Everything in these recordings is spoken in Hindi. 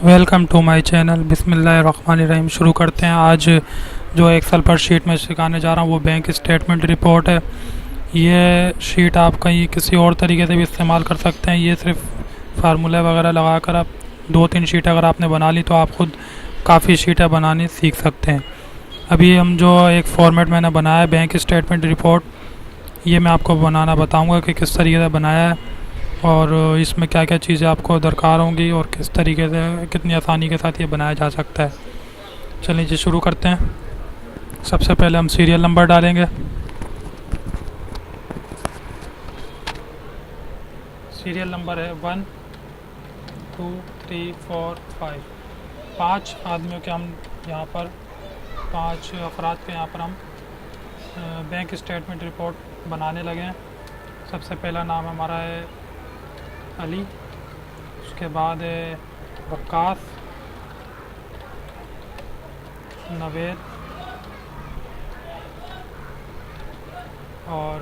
Welcome to my channel. बिस्मिल्लाहिर्रहमानिर्रहीम। शुरू करते हैं। आज जो एक्सेल पर शीट में सिखाने जा रहा हूँ वो बैंक स्टेटमेंट रिपोर्ट है। ये शीट आप कहीं किसी और तरीके से भी इस्तेमाल कर सकते हैं। ये सिर्फ फार्मूले वगैरह लगाकर आप 2-3 शीट अगर आपने बना ली तो आप खुद काफ़ी शीटें बनानी सीख सकते हैं। अभी हम जो एक फॉर्मेट मैंने बनाया है बैंक स्टेटमेंट रिपोर्ट, ये मैं आपको बनाना बताऊँगा कि किस तरीके से बनाया है और इसमें क्या क्या चीज़ें आपको दरकार होंगी और किस तरीके से कितनी आसानी के साथ ये बनाया जा सकता है। चलिए जी शुरू करते हैं। सबसे पहले हम सीरियल नंबर डालेंगे। सीरियल नंबर है 1 2 3 4 5। 5 आदमियों के हम यहाँ पर 5 अफराद के यहाँ पर हम बैंक स्टेटमेंट रिपोर्ट बनाने लगे हैं। सबसे पहला नाम हमारा है अली, उसके बाद है वक्कास, नवेद और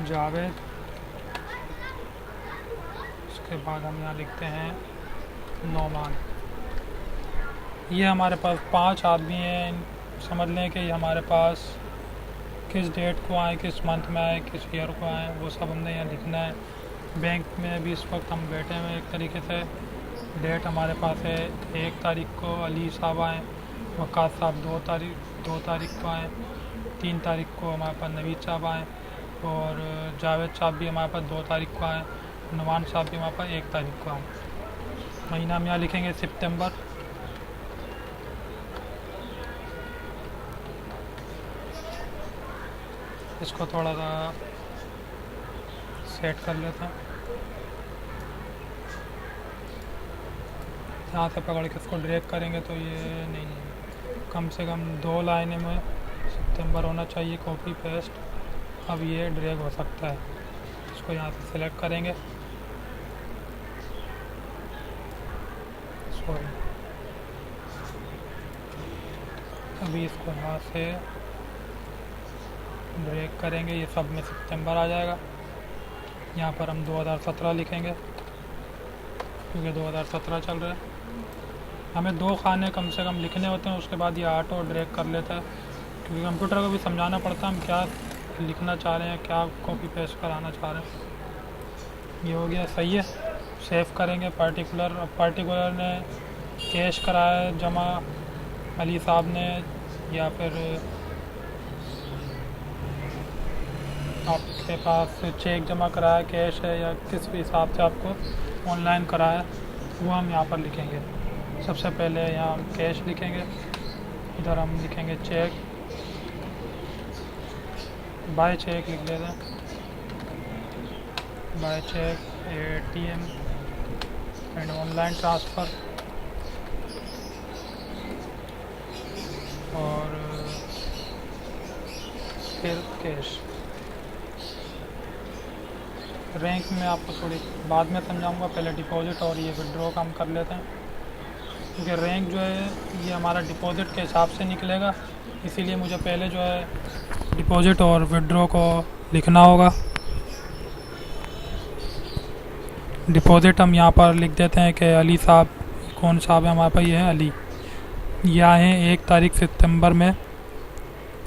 जावेद। उसके बाद हम यहाँ लिखते हैं नौमान। ये हमारे पास 5 आदमी हैं। समझ लें कि हमारे पास किस डेट को आए, किस मंथ में आए, किस ईयर को आए, वो सब हमने यहाँ लिखना है। बैंक में अभी इस वक्त हम बैठे हुए एक तरीके से। डेट हमारे पास है 1 तारीख को अली साहब आए, वक़ास साहब 2 तारीख को आए, 3 तारीख को हमारे पास नवीद साहब आए और जावेद साहब भी हमारे पास 2 तारीख को आए, नुमान साहब भी हमारे पास 1 तारीख को आए। महीना हम यहाँ लिखेंगे सितंबर। इसको थोड़ा सा सेट कर लेते हैं। यहाँ से पकड़ के इसको ड्रैग करेंगे तो ये नहीं, कम से कम 2 लाइनें में सितंबर होना चाहिए। Copy paste. अब ये ड्रैग हो सकता है। इसको यहाँ से सिलेक्ट करेंगे। सॉरी, अभी इसको यहाँ से ड्रैग करेंगे। ये सब में सितंबर आ जाएगा। यहाँ पर हम 2017 लिखेंगे क्योंकि 2017 चल रहा है। हमें 2 खाने कम से कम लिखने होते हैं, उसके बाद ये ऑटो ड्रैग कर लेता है क्योंकि कंप्यूटर को भी समझाना पड़ता है हम क्या लिखना चाह रहे हैं, क्या कॉपी पेस्ट कराना चाह रहे हैं। ये हो गया, सही है। सेव करेंगे। पर्टिकुलर ने कैश कराया है जमा अली साहब ने, या फिर आपके पास चेक जमा कराया कैश है, या किस भी हिसाब से आपको ऑनलाइन कराया वो हम यहाँ पर लिखेंगे। सबसे पहले यहाँ हम कैश लिखेंगे, इधर हम लिखेंगे चेक, बाय चेक लिख लेते हैं। By cheque, ATM and online transfer और फिर कैश। रैंक में आपको थोड़ी बाद में समझाऊंगा, पहले डिपॉजिट और ये विड्रॉ का हम कर लेते हैं क्योंकि रैंक जो है ये हमारा डिपॉजिट के हिसाब से निकलेगा, इसीलिए मुझे पहले जो है डिपॉजिट और विड्रॉ को लिखना होगा। डिपॉजिट हम यहाँ पर लिख देते हैं कि अली साहब, कौन साहब है हमारे पास, ये है अली। ये आए हैं 1 तारीख सितंबर में।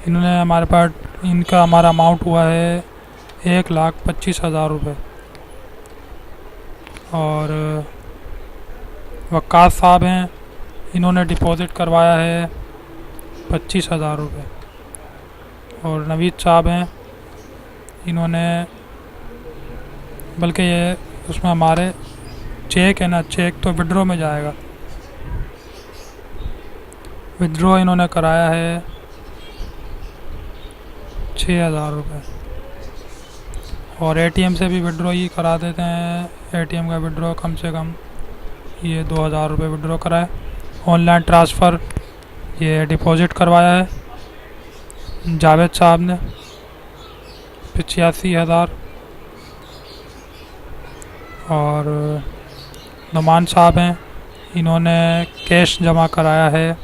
इन्होंने हमारे पास, इनका हमारा अमाउंट हुआ है 1,25,000 रुपये। और वक्कास साहब हैं, इन्होंने डिपॉज़िट करवाया है 25,000 रुपये। और नवीद साहब हैं, इन्होंने, बल्कि ये उसमें हमारे चेक है ना, चेक तो विड्रॉ में जाएगा। विड्रॉ इन्होंने कराया है 6,000 रुपये। और ATM से भी विड्रॉ ही करा देते हैं। ATM का विड्रॉ कम से कम ये 2,000 रुपये विड्रॉ कराए। ऑनलाइन ट्रांसफ़र ये डिपॉज़िट करवाया है जावेद साहब ने 85,000। और नुमान साहब हैं, इन्होंने कैश जमा कराया है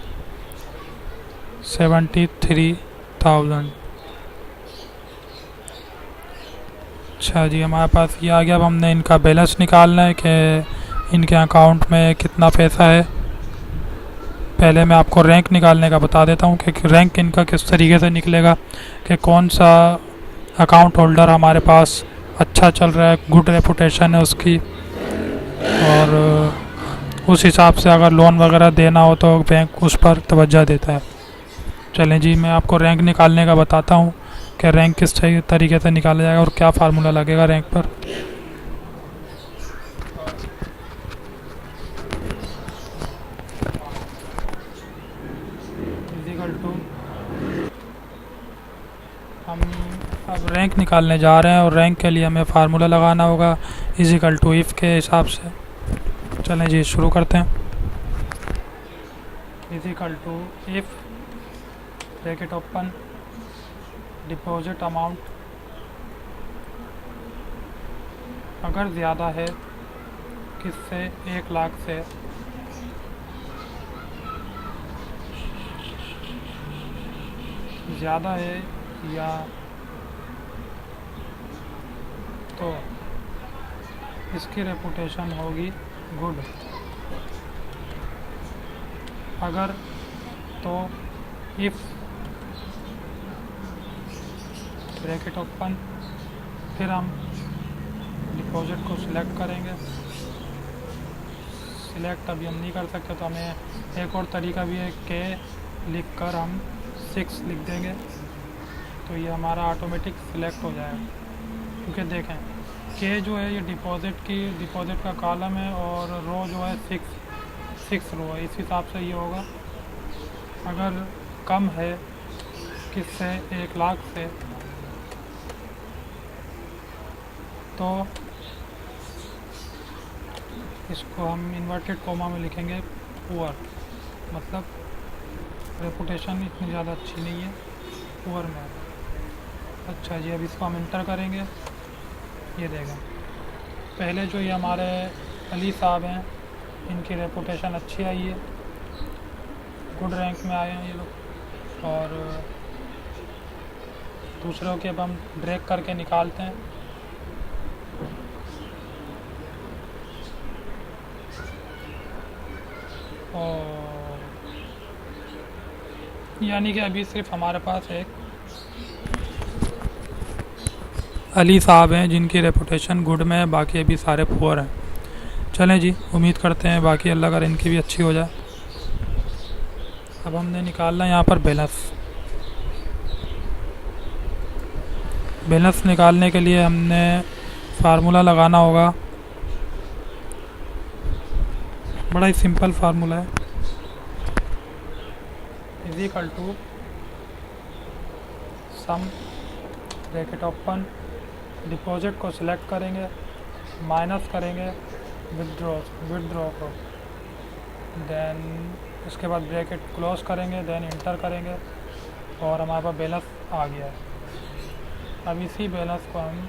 73,000। अच्छा जी, हमारे पास ये आ गया। अब हमने इनका बैलेंस निकालना है कि इनके अकाउंट में कितना पैसा है। पहले मैं आपको रैंक निकालने का बता देता हूँ कि रैंक इनका किस तरीके से निकलेगा, कि कौन सा अकाउंट होल्डर हमारे पास अच्छा चल रहा है, गुड रेपुटेशन है उसकी, और उस हिसाब से अगर लोन वगैरह देना हो तो बैंक उस पर तवज्जो देता है। चलें जी, मैं आपको रैंक निकालने का बताता हूँ कि रैंक किस तरीके से निकाला जाएगा और क्या फार्मूला लगेगा रैंक पर। इक्वल टू, हम अब रैंक निकालने जा रहे हैं और रैंक के लिए हमें फार्मूला लगाना होगा इक्वल टू इफ़ के हिसाब से। चलें जी, शुरू करते हैं। Equal to if bracket open, deposit amount अगर ज़्यादा है किससे, 1 लाख से, ज़्यादा है या तो इसकी रेपुटेशन होगी गुड, अगर तो इफ़ ब्रैकेट ओपन, फिर हम डिपॉजिट को सिलेक्ट करेंगे। सिलेक्ट अभी हम नहीं कर सकते तो हमें एक और तरीका भी है कि लिख कर हम 6 लिख देंगे तो ये हमारा ऑटोमेटिक सिलेक्ट हो जाएगा। क्योंकि देखें के जो है ये डिपॉजिट का कॉलम है और रो जो है 6 रो है, इस हिसाब से ये होगा। अगर कम है किससे, 1 लाख से, तो इसको हम इन्वर्टेड कोमा में लिखेंगे पुअर, मतलब रेपुटेशन इतनी ज़्यादा अच्छी नहीं है, पुअर में। अच्छा जी, अब इसको हम इंटर करेंगे। ये देखें पहले जो ये हमारे अली साहब हैं इनकी रेपुटेशन अच्छी आई है, गुड रैंक में आए हैं ये लोग, और दूसरों के अब हम ड्रैग करके निकालते हैं। और यानी कि अभी सिर्फ हमारे पास एक अली साहब हैं जिनकी रेपुटेशन गुड में है, बाकी अभी सारे पुअर हैं। चलें जी, उम्मीद करते हैं बाकी अल्लाह कर इनकी भी अच्छी हो जाए। अब हमने निकालना यहाँ पर बैलेंस निकालने के लिए हमने फार्मूला लगाना होगा। बड़ा ही सिंपल फार्मूला है, equal to sum bracket open, deposit को सिलेक्ट करेंगे, माइनस करेंगे विदड्रॉ को, देन उसके बाद ब्रैकेट क्लोज करेंगे, देन इंटर करेंगे और हमारे पास बैलेंस आ गया है। अब इसी बैलेंस को हम,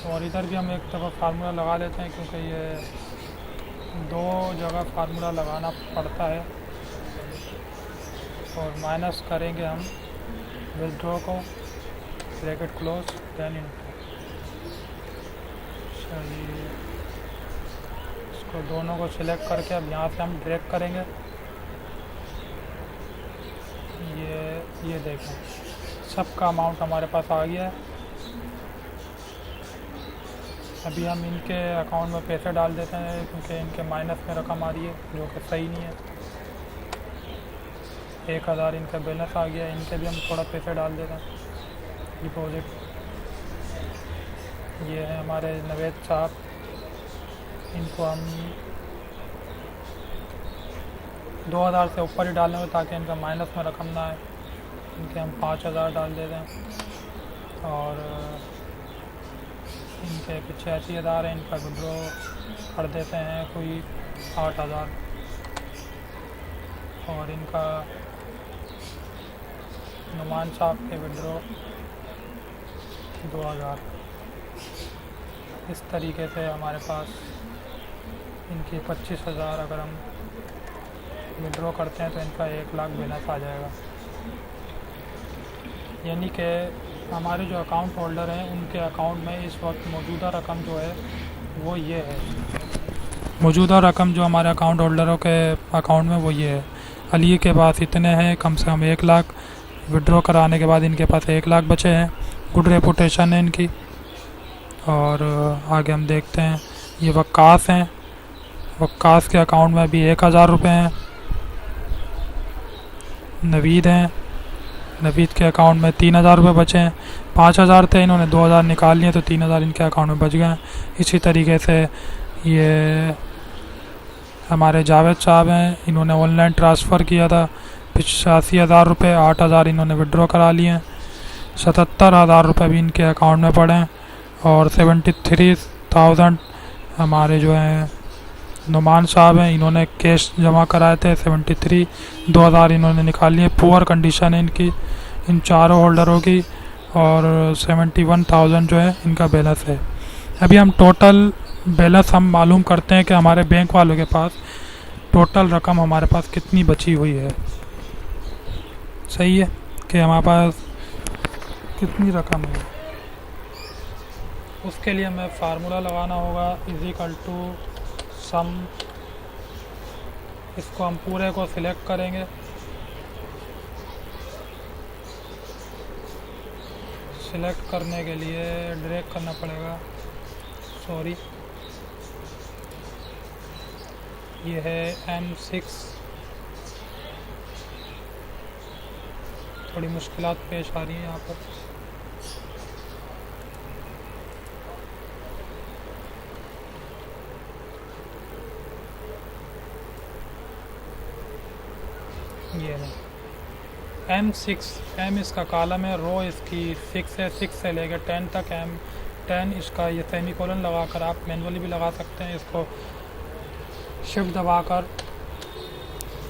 और इधर भी हम एक दफ़ा फार्मूला लगा लेते हैं क्योंकि ये 2 जगह फार्मूला लगाना पड़ता है। और माइनस करेंगे हम विदड्रॉ को, ब्रैकेट क्लोज, देन इंटर। चलिए, इसको दोनों को सिलेक्ट करके अब यहाँ से हम ड्रैग करेंगे। ये देखें सबका अमाउंट हमारे पास आ गया है। अभी हम इनके अकाउंट में पैसे डाल देते हैं क्योंकि इनके माइनस में रकम आ रही है जो कि सही नहीं है। 1000 इनका बैलेंस आ गया, इनके भी हम थोड़ा पैसे डाल देते हैं डिपॉजिट। ये है हमारे नवेद साहब, इनको हम 2000 से ऊपर ही डालने में ताकि इनका माइनस में रकम ना आए। इनके हम 5000 डाल देते हैं और इनके 85,000 है, इनका विड्रॉ कर देते हैं कोई 8000 और इनका नुमान साहब के विड्रॉ 2000। इस तरीके से हमारे पास इनकी 25,000 अगर हम विड्रॉ करते हैं तो इनका 1 लाख बैलेंस आ जाएगा। यानी कि हमारे जो अकाउंट होल्डर हैं उनके अकाउंट में इस वक्त मौजूदा रकम जो है वो ये है। मौजूदा रकम जो हमारे अकाउंट होल्डरों के अकाउंट में वो ये है। अली के पास इतने हैं, कम से कम 1 लाख विड्रॉ कराने के बाद इनके पास 1 लाख बचे हैं। गुड रेपुटेशन है इनकी। और आगे हम देखते हैं, ये वक्कास हैं। वक्कास के अकाउंट में अभी 1000 रुपये हैं। नवीद हैं, नवीद के अकाउंट में 3000 रुपये बचे हैं। 5000 थे, इन्होंने 2000 निकाल लिए तो 3000 इनके अकाउंट में बच गए हैं। इसी तरीके से ये हमारे जावेद साहब हैं, इन्होंने ऑनलाइन ट्रांसफ़र किया था 85,000 रुपये, 8000 इन्होंने विड्रॉ करा लिए हैं। 77,000 रुपये भी इनके अकाउंट में पड़े हैं। और 73,000 हमारे जो हैं नुमान साहब हैं, इन्होंने कैश जमा कराए थे 73, 2000 इन्होंने निकाल लिए। पुअर कंडीशन है इनकी, इन चारों होल्डरों की। और 71,000 जो है इनका बैलेंस है। अभी हम टोटल बैलेंस हम मालूम करते हैं कि हमारे बैंक वालों के पास टोटल रकम हमारे पास कितनी बची हुई है। सही है कि हमारे पास कितनी रकम है। उसके लिए हमें फार्मूला लगाना होगा, इजिकल टू सम। इसको हम पूरे को सिलेक्ट करेंगे। सिलेक्ट करने के लिए ड्रैग करना पड़ेगा, सॉरी। ये है M6। थोड़ी मुश्किलात पेश आ रही हैं यहाँ पर। ये है M6, M इसका कॉलम है, रो इसकी 6 है, 6 से लेकर 10 तक M10 इसका ये सेमीकोलन लगाकर आप मैनुअली भी लगा सकते हैं। इसको शिफ्ट दबाकर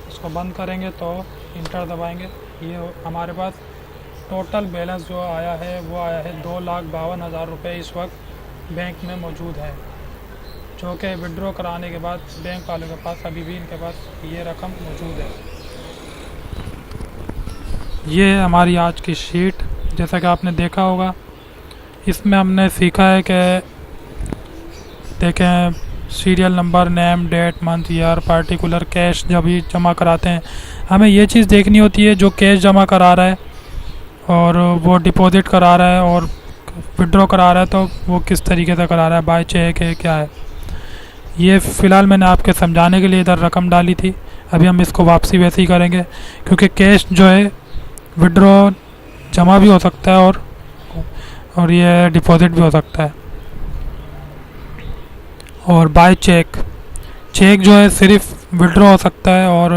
इसको बंद करेंगे तो इंटर दबाएंगे। ये हमारे पास टोटल बैलेंस जो आया है वो आया है 2,52,000 रुपये इस वक्त बैंक में मौजूद है, जो कि विड्रॉ कराने के बाद बैंक वालों के पास अभी भी इनके पास ये रकम मौजूद है। ये है हमारी आज की शीट। जैसा कि आपने देखा होगा, इसमें हमने सीखा है कि देखें serial number, name, date, month, year, particular, cash जब भी जमा कराते हैं हमें ये चीज़ देखनी होती है, जो कैश जमा करा रहा है और वो डिपॉजिट करा रहा है और विड्रॉ करा रहा है तो वो किस तरीके से करा रहा है, बाय चेक है क्या है। ये फ़िलहाल मैंने आपके समझाने के लिए इधर रकम डाली थी। अभी हम इसको वापसी वैसे ही करेंगे, क्योंकि कैश जो है विड्रॉ जमा भी हो सकता है और ये डिपॉजिट भी हो सकता है। और बाय चेक, चेक जो है सिर्फ विड्रॉ हो सकता है और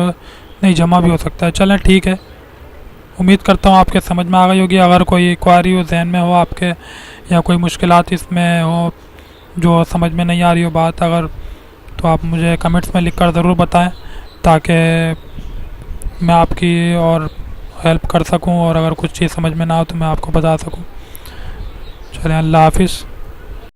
नहीं जमा भी हो सकता है। चलें ठीक है, उम्मीद करता हूँ आपके समझ में आ गई होगी। अगर कोई क्वारी हो जहन में हो आपके, या कोई मुश्किलात इसमें हो जो समझ में नहीं आ रही हो बात, अगर तो आप मुझे कमेंट्स में लिखकर ज़रूर बताएं, ताकि मैं आपकी और हेल्प कर सकूं और अगर कुछ चीज़ समझ में ना हो तो मैं आपको बता सकूं। चलें, अल्लाह हाफिज़।